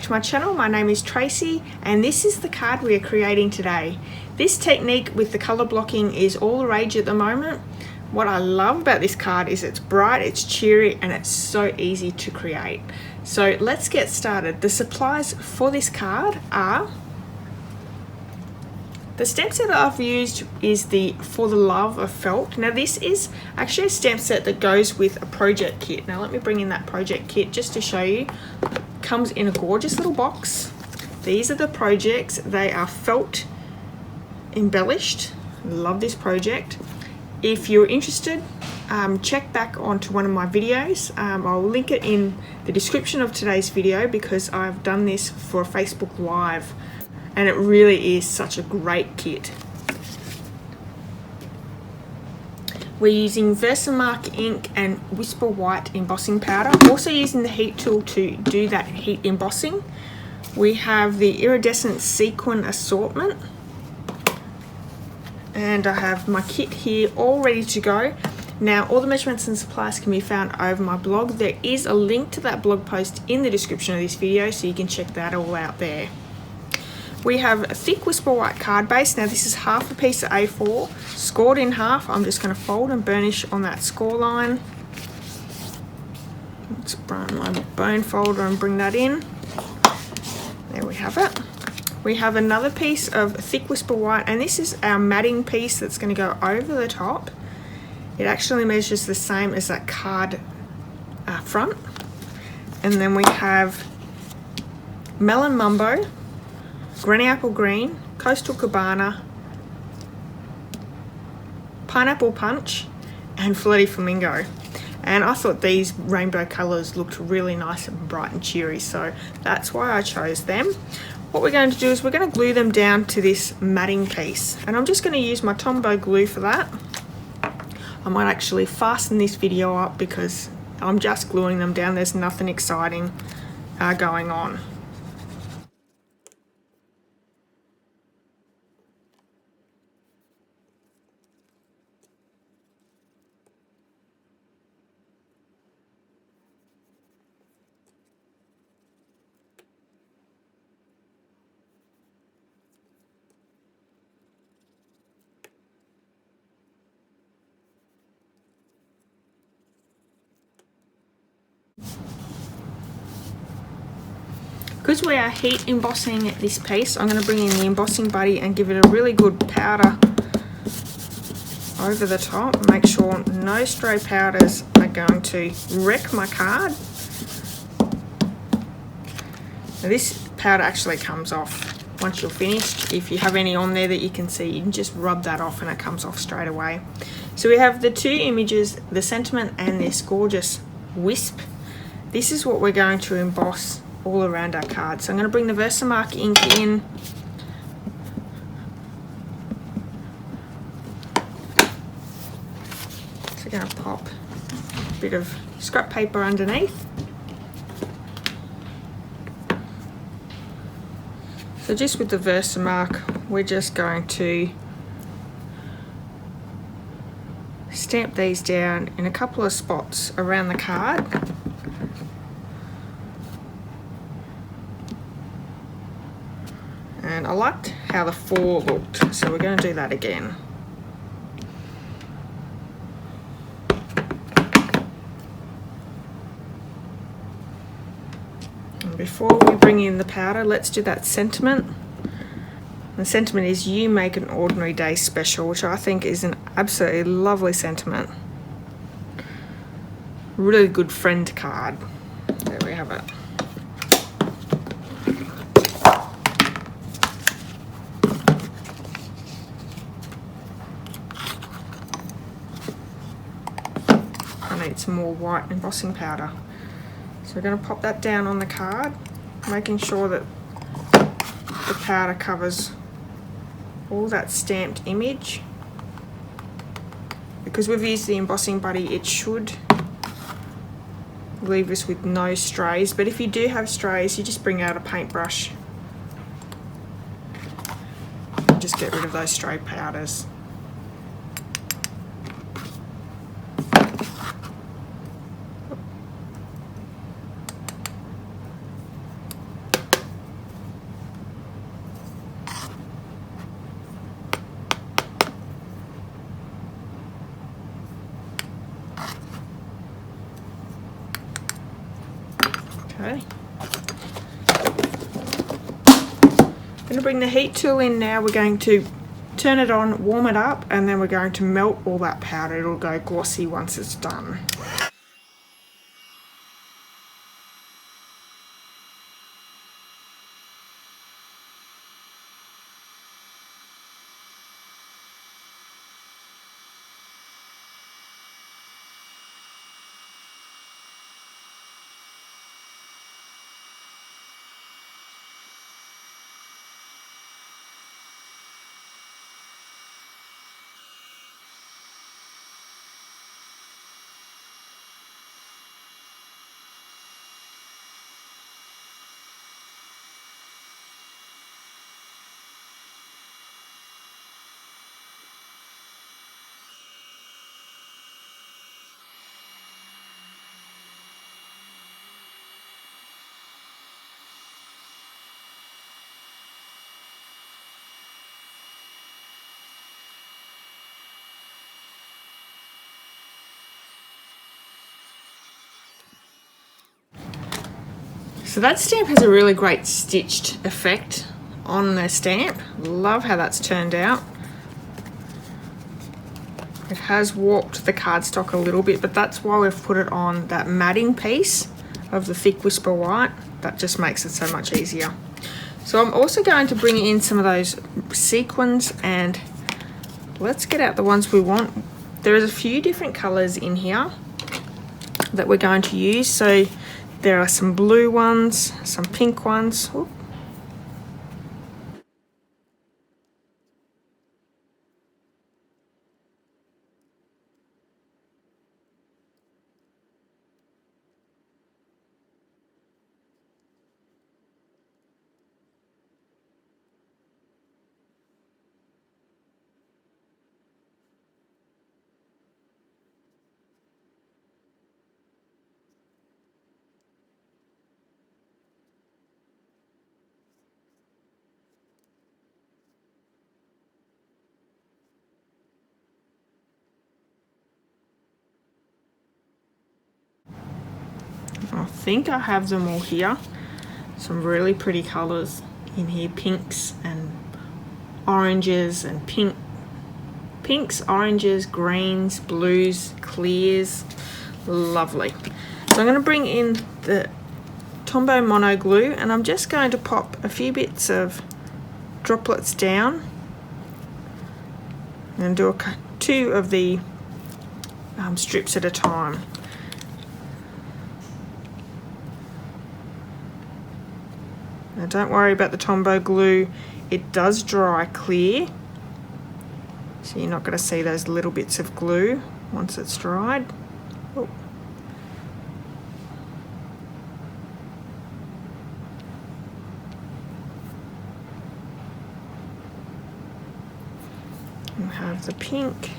to my channel. My name is Tracy and this is the card we are creating today. This technique with the color blocking is all the rage at the moment. What I love about this card is it's bright, it's cheery, and it's so easy to create. So let's get started. The supplies for this card are the stamp set that I've used is the For the Love of Felt. Now this is actually a stamp set that goes with a project kit. Now let me bring in that project kit just to show you. It comes in a gorgeous little box. These are the projects. They are felt embellished. Love this project. If you're interested, check back onto one of my videos. I'll link it in the description of today's video because I've done this for a Facebook Live. And it really is such a great kit. We're using Versamark ink and Whisper White embossing powder. Also using the heat tool to do that heat embossing. We have the iridescent sequin assortment. And I have my kit here all ready to go. Now all the measurements and supplies can be found over my blog. There is a link to that blog post in the description of this video so you can check that all out there. We have a thick Whisper White card base. Now this is half a piece of A4, scored in half. I'm just going to fold and burnish on that score line. Let's run my bone folder and bring that in. There we have it. We have another piece of thick Whisper White, and this is our matting piece that's going to go over the top. It actually measures the same as that card front. And then we have Melon Mumbo, Granny Apple Green, Coastal Cabana, Pineapple Punch, and Flirty Flamingo. And I thought these rainbow colours looked really nice and bright and cheery, so that's why I chose them. What we're going to do is we're going to glue them down to this matting piece. And I'm just going to use my Tombow glue for that. I might actually fasten this video up because I'm just gluing them down. There's nothing exciting going on. Because we are heat embossing this piece, I'm going to bring in the embossing buddy and give it a really good powder over the top. Make sure no stray powders are going to wreck my card. Now this powder actually comes off once you're finished. If you have any on there that you can see, you can just rub that off and it comes off straight away. So we have the two images, the sentiment and this gorgeous wisp. This is what we're going to emboss all around our card. So I'm going to bring the Versamark ink in. So I'm going to pop a bit of scrap paper underneath. So just with the Versamark, we're just going to stamp these down in a couple of spots around the card. And I liked how the 4 looked, so we're going to do that again. And before we bring in the powder, let's do that sentiment. The sentiment is "You make an ordinary day special," which I think is an absolutely lovely sentiment. Really good friend card. There we have it. I need some more white embossing powder. So we're going to pop that down on the card, making sure that the powder covers all that stamped image. Because we've used the embossing buddy, it should leave us with no strays, but if you do have strays, you just bring out a paintbrush and just get rid of those stray powders. bring the heat tool in now. We're going to turn it on, warm it up, and then we're going to melt all that powder. It'll go glossy once it's done. So that stamp has a really great stitched effect on the stamp. Love how that's turned out. It has warped the cardstock a little bit, but that's why we've put it on that matting piece of the thick Whisper White. That just makes it so much easier. So I'm also going to bring in some of those sequins, and let's get out the ones we want. There is a few different colors in here that we're going to use. So there are some blue ones, some pink ones. Ooh. I think I have them all here. Some really pretty colors in here, pinks and oranges and pinks, oranges, greens, blues, clears. Lovely. So I'm going to bring in the Tombow Mono Glue, and I'm just going to pop a few bits of droplets down and do two of the strips at a time. Now don't worry about the Tombow glue, it does dry clear, so you're not going to see those little bits of glue once it's dried. Oh. We have the pink.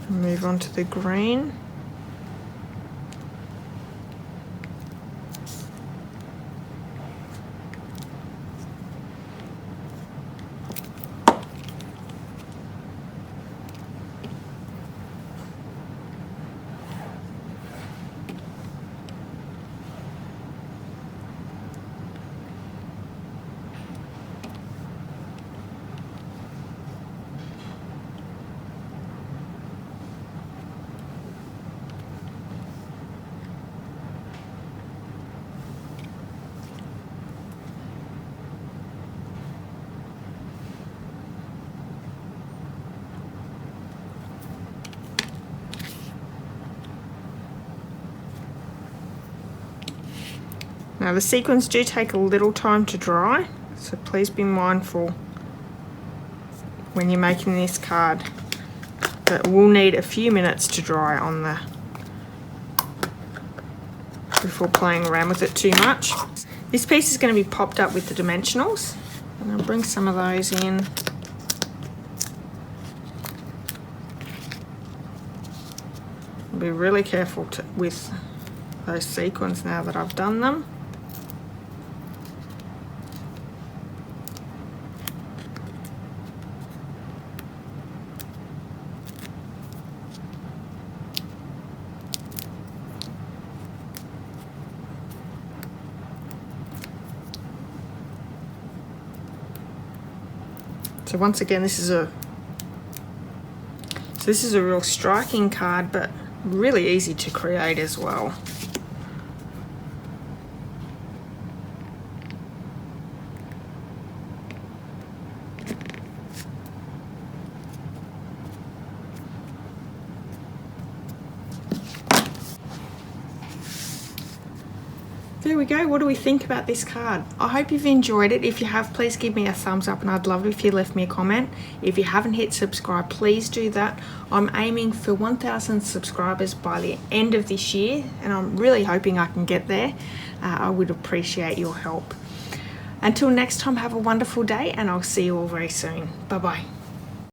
Move on to the green. Now the sequins do take a little time to dry, so please be mindful when you're making this card that we'll need a few minutes to dry on the before playing around with it too much. This piece is going to be popped up with the dimensionals. I'm going to bring some of those in. Be really careful with those sequins now that I've done them. So once again, this is a real striking card, but really easy to create as well. There we go. What do we think about this card? I hope you've enjoyed it. If you have, please give me a thumbs up, and I'd love it if you left me a comment. If you haven't hit subscribe, please do that. I'm aiming for 1,000 subscribers by the end of this year, and I'm really hoping I can get there. I would appreciate your help. Until next time, have a wonderful day, and I'll see you all very soon. Bye bye.